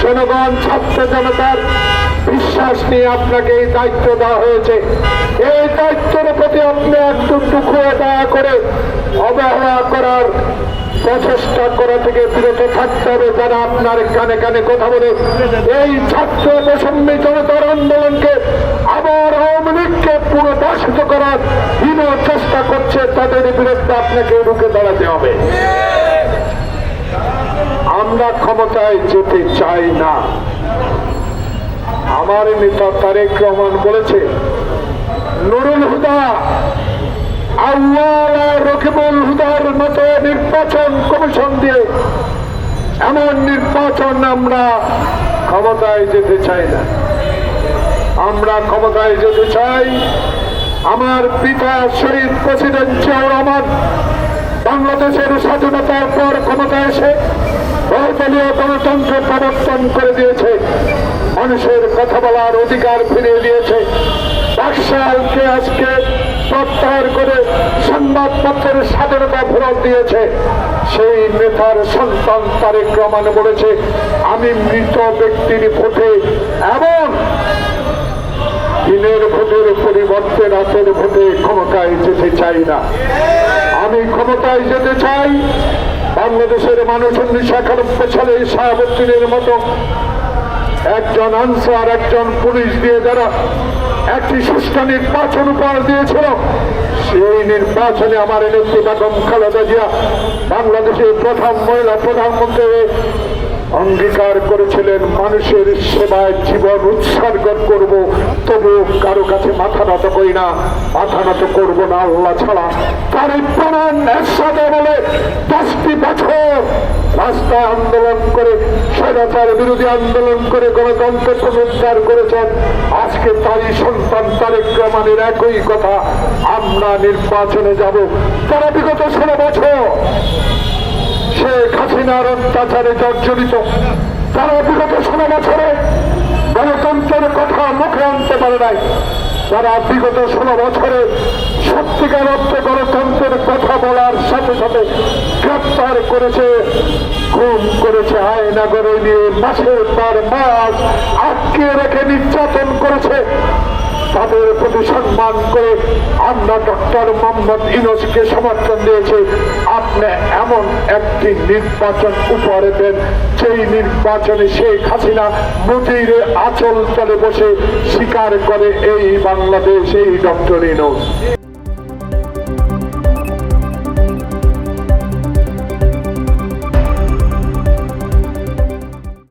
জনগণ ছাত্র জনতার বিশ্বাস নিয়ে আপনাকে এই দায়িত্ব দেওয়া হয়েছে। এই দায়িত্বের প্রতি আপনি একটু দয়া করে অবহেলা করার প্রচেষ্টা করা থেকে বিরত থাকতে হবে। যারা আপনার কানে কানে কথা বলে এই ছাত্র বৈষম্য জনতার আন্দোলনকে আবার আওয়ামী লীগকে পুনর্বাসিত করার হীন চেষ্টা করছে, তাদের বিরুদ্ধে আপনাকে রুখে দাঁড়াতে হবে। আমরা ক্ষমতায় যেতে চাই না। আমার নেতা তারেক রহমান বলেছে, নুরুল হুদা আউয়াল আর রকিবুল হুদার মতো নির্বাচন কমিশন দিয়ে এমন নির্বাচন আমরা ক্ষমতায় যেতে চাই না। আমরা ক্ষমতায় যেতে চাই আমার পিতা শহীদ প্রেসিডেন্ট জিয়াউর রহমান বাংলাদেশের স্বাধীনতার পর ক্ষমতায় এসে বহুদলীয় গণতন্ত্র প্রবর্তন করে দিয়েছে, মানুষের কথা বলার অধিকার ফিরিয়ে দিয়েছে, বাকশালকে আজকে প্রত্যাহার করে সংবাদপত্রের স্বাধীনতা ফেরত দিয়েছে। সেই নেতার সন্তান তারেক রহমান বলেছে, আমি মৃত ব্যক্তির ভোটে এবং দিনের ভোটের পরিবর্তে রাতের ভোটে ক্ষমতায় যেতে চাই না। আমি ক্ষমতায় যেতে চাই বাংলাদেশের মানুষ 1991 সালে শাহাবুদ্দিনের মতো একজন আনসার একজন পুলিশ দিয়ে যারা একটি সুষ্ঠু নির্বাচন উপহার দিয়েছিল, সেই নির্বাচনে আমার নেত্রী বেগম খালেদা জিয়া বাংলাদেশের প্রথম মহিলা প্রধানমন্ত্রী অঙ্গীকার করেছিলেন, মানুষের সেবায় জীবন উৎসর্গ করব, তবু কারো কাছে মাথা নত করি না, মাথা নত করবো না আল্লাহ ছাড়া। তার প্রমাণ একসাথে বলে 10টি বছর রাস্তায় আন্দোলন করে স্বৈরাচার বিরোধী আন্দোলন করে গণতন্ত্র পুনরুদ্ধার করেছেন। আজকে তারই সন্তান তারেক রহমানের একই কথা, আমরা নির্বাচনে যাব। তারা বিগত 16 বছর শেখ হাসিনার অত্যাচারে জর্জরিত, তারা বিগত 16 বছরে গণতন্ত্রের কথা মুখে আনতে পারে নাই, তারা বিগত 16 বছরে সত্যিকার অর্থে গণতন্ত্রের কথা বলার সাথে সাথে গ্রেপ্তার করেছে, খুন করেছে, আয়না করে নিয়ে মাসের পর মাস আটকে রেখে নির্যাতন করেছে। তাদের প্রতি সম্মান করে আমরা ডক্টর মোহাম্মদ ইউনূসকে সমর্থন দিয়েছি। আপনি এমন একটি নির্বাচন উপহার দেন, সেই নির্বাচনে শেখ হাসিনা মোদির আঁচল তলে বসে স্বীকার করে এই বাংলাদেশ, এই ডক্টর ইউনূস।